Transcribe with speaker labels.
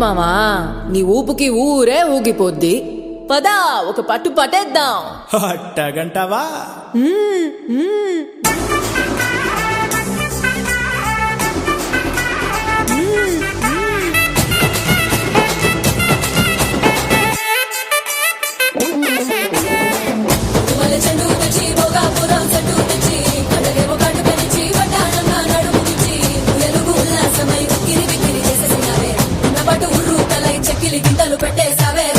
Speaker 1: మామా నీ ఊపుకి ఊరే ఊగిపోద్ది. పదా ఒక పట్టు పట్టేద్దాం.
Speaker 2: అట్టగంటావా?
Speaker 3: గింతలు పెట్టేసావే